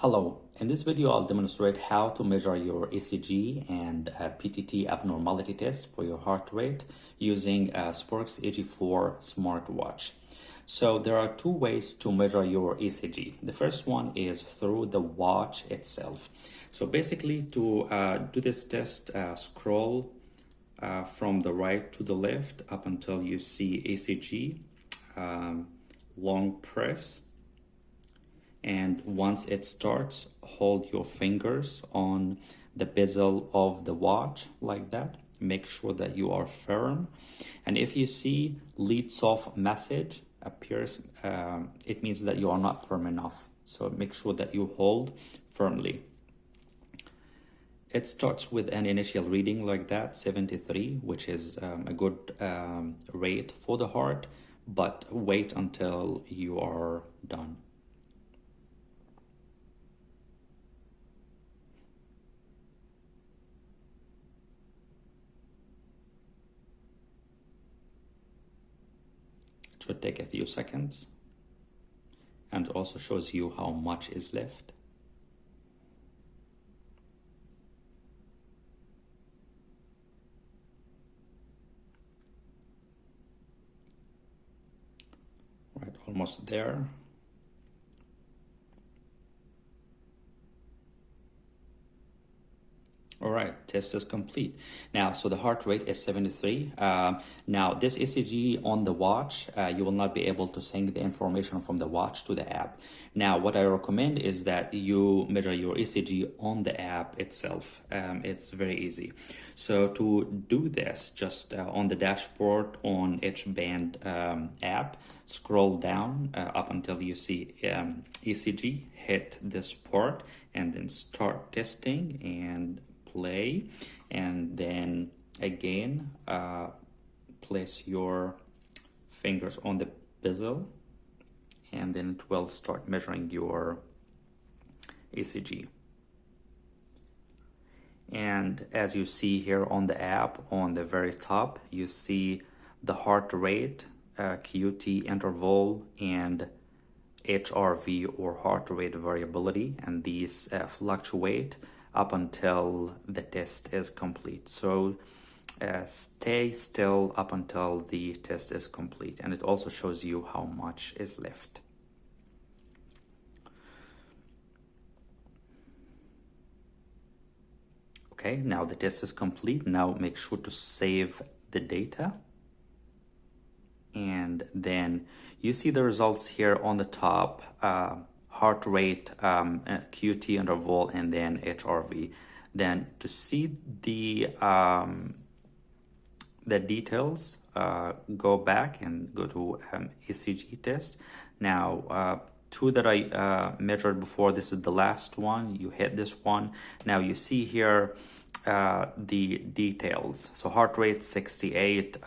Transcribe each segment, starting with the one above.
Hello, in this video I'll demonstrate how to measure your ECG and PTT abnormality test for your heart rate using a SPOREX EG4 smartwatch. So there are two ways to measure your ECG. The first one is through the watch itself. So basically to do this test, scroll from the right to the left up until you see ECG, long press, and once it starts, hold your fingers on the bezel of the watch like that. Make sure that you are firm, and if you see leads off message appears, it means that you are not firm enough, so make sure that you hold firmly. It starts with an initial reading like that, 73, which is a good rate for the heart, but wait until you are done. It should take a few seconds, and also shows you how much is left. Right, almost there. All right, test is complete. Now, so the heart rate is 73. Now, this ECG on the watch, you will not be able to sync the information from the watch to the app. Now, what I recommend is that you measure your ECG on the app itself. It's very easy. So to do this, just on the dashboard on each band app, scroll down up until you see ECG, hit this part, and then start testing and play, and then again place your fingers on the bezel, and then it will start measuring your ECG. And as you see here on the app, on the very top, you see the heart rate, QT interval, and HRV or heart rate variability, and these fluctuate up until the test is complete. So stay still up until the test is complete, and it also shows you how much is left. Okay, now the test is complete. Now make sure to save the data, and then you see the results here on the top, heart rate, QT interval, and then HRV. Then to see the details, go back and go to ECG test. Now, two that I measured before, this is the last one. You hit this one. Now you see here the details. So heart rate 68,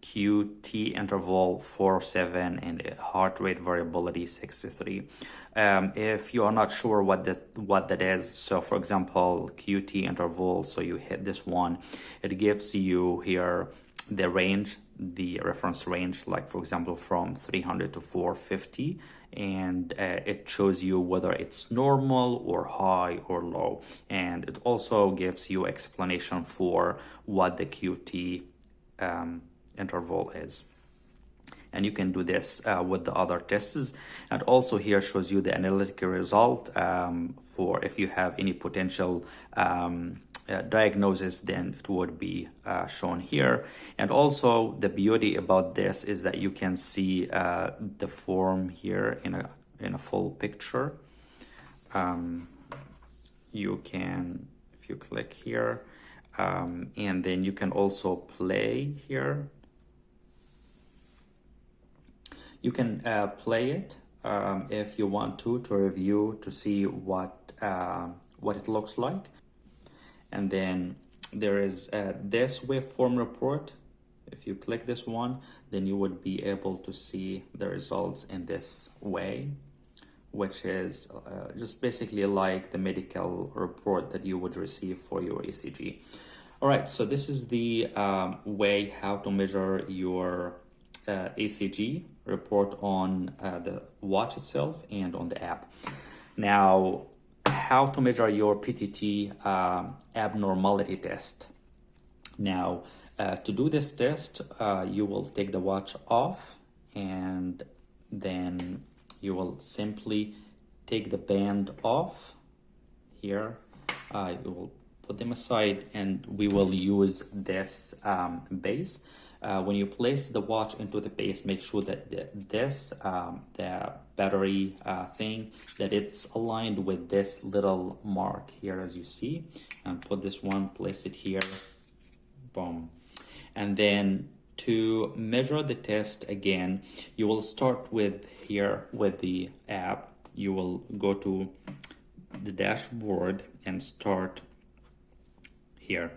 QT interval 4-7, and heart rate variability 63. If you are not sure what that is, so for example QT interval, so you hit this one, it gives you here the range, the reference range, like for example from 300 to 450, and it shows you whether it's normal or high or low, and it also gives you explanation for what the QT interval is. And you can do this with the other tests, and also here shows you the analytical result for if you have any potential diagnosis, then it would be shown here. And also the beauty about this is that you can see the form here in a full picture. You can, if you click here, and then you can also play here. You can play it if you want to review, to see what it looks like. And then there is this waveform report. If you click this one, then you would be able to see the results in this way, which is just basically like the medical report that you would receive for your ECG. All right, so this is the way how to measure your ECG report on the watch itself and on the app. Now, how to measure your PTT abnormality test. Now, to do this test, you will take the watch off, and then you will simply take the band off here. You will put them aside, and we will use this base. When you place the watch into the base, make sure that the battery thing, that it's aligned with this little mark here, as you see, and put this one, place it here, boom. And then to measure the test again, you will start with here with the app. You will go to the dashboard and start here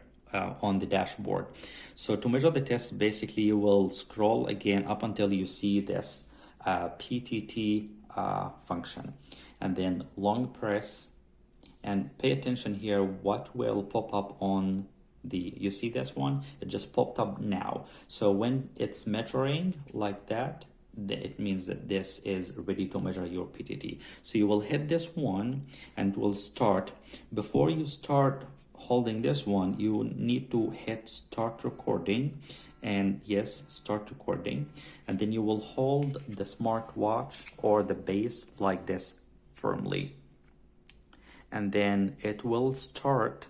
on the dashboard. So to measure the test, basically you will scroll again up until you see this PTT function, and then long press, and pay attention here what will pop up on the, you see this one, it just popped up now. So when it's measuring like that, it means that this is ready to measure your PTT. So you will hit this one and it will start. Before you start holding this one, you need to hit start recording, and yes, start recording, and then you will hold the smartwatch or the base like this firmly, and then it will start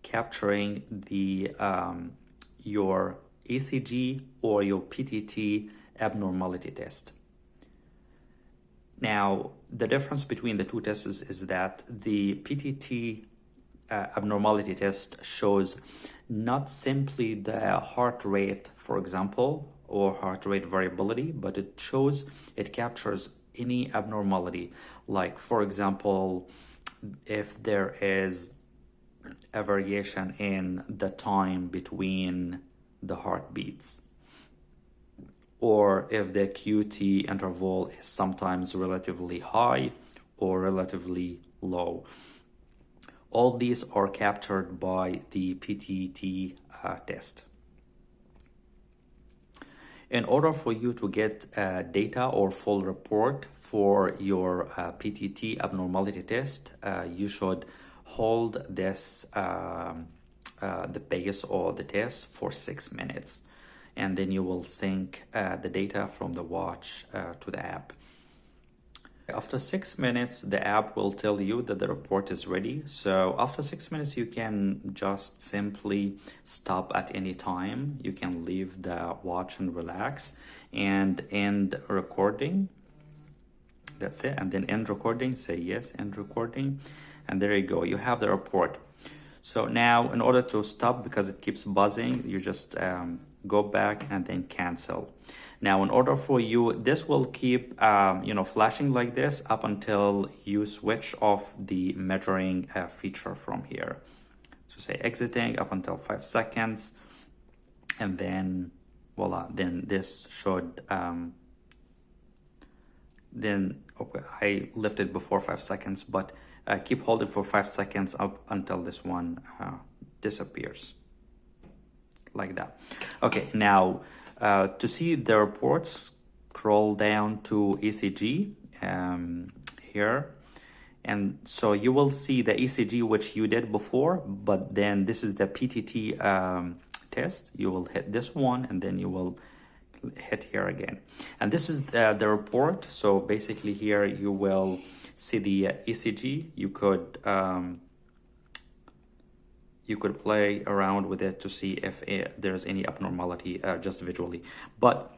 capturing the your ECG or your PTT abnormality test. Now, the difference between the two tests is that the PTT abnormality test shows not simply the heart rate, for example, or heart rate variability, but it captures any abnormality. Like, for example, if there is a variation in the time between the heartbeats, or if the QT interval is sometimes relatively high or relatively low. All these are captured by the PTT test. In order for you to get data or full report for your PTT abnormality test, you should hold this the base or the test for 6 minutes, and then you will sync the data from the watch to the app. After 6 minutes, the app will tell you that the report is ready. So after 6 minutes, you can just simply stop at any time. You can leave the watch and relax and end recording. That's it. And then end recording, say yes, end recording. And there you go, you have the report. So now, in order to stop, because it keeps buzzing, you just go back and then cancel. Now, in order for you, this will keep flashing like this up until you switch off the measuring feature from here. So say exiting up until 5 seconds, and then voila, then this should okay, I lifted before 5 seconds, but keep holding for 5 seconds up until this one disappears, like that. Okay, now to see the reports, scroll down to ECG here, and so you will see the ECG which you did before, but then this is the PTT test. You will hit this one, and then you will hit here again, and this is the report. So basically here you will see the ECG. You could play around with it to see if there's any abnormality just visually. But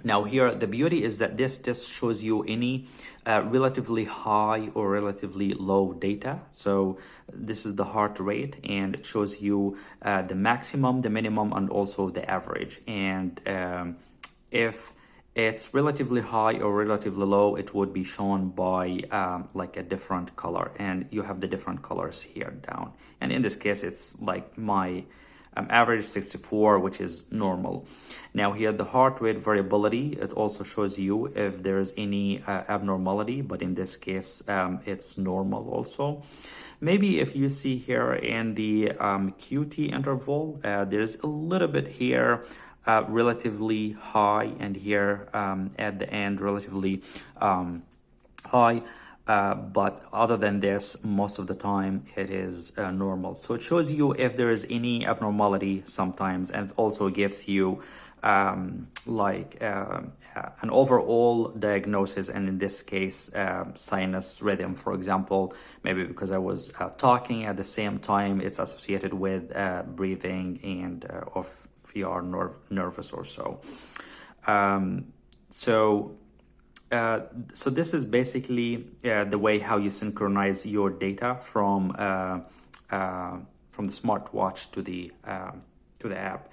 now here, the beauty is that this test shows you any relatively high or relatively low data. So this is the heart rate, and it shows you the maximum, the minimum, and also the average. And if it's relatively high or relatively low, it would be shown by like a different color, and you have the different colors here down. And in this case, it's like my average 64, which is normal. Now here, the heart rate variability, it also shows you if there's any abnormality, but in this case, it's normal also. Maybe if you see here in the QT interval, there's a little bit here relatively high, and here at the end relatively high. but other than this, most of the time it is normal. So it shows you if there is any abnormality sometimes, and it also gives you an overall diagnosis, and in this case sinus rhythm, for example. Maybe because I was talking at the same time, it's associated with breathing, and if you are nervous or so. So this is basically the way how you synchronize your data from the smartwatch to the app.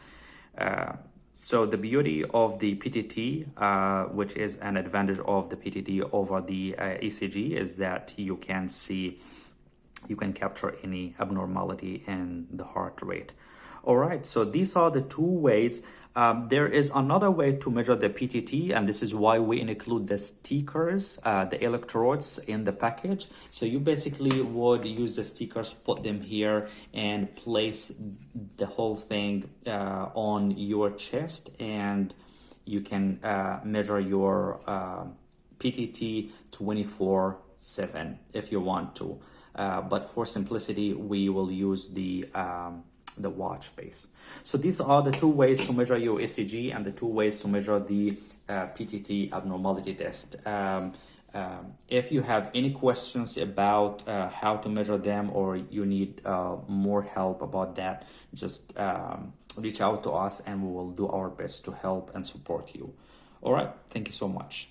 So the beauty of the PTT, which is an advantage of the PTT over the ECG, is that you can capture any abnormality in the heart rate. All right, so these are the two ways. There is another way to measure the PTT, and this is why we include the stickers, the electrodes in the package. So you basically would use the stickers, put them here, and place the whole thing on your chest, and you can measure your PTT 24/7 if you want to. But for simplicity, we will use the watch base. So these are the two ways to measure your ECG and the two ways to measure the PTT abnormality test. If you have any questions about how to measure them, or you need more help about that, just reach out to us and we will do our best to help and support you. All right, thank you so much.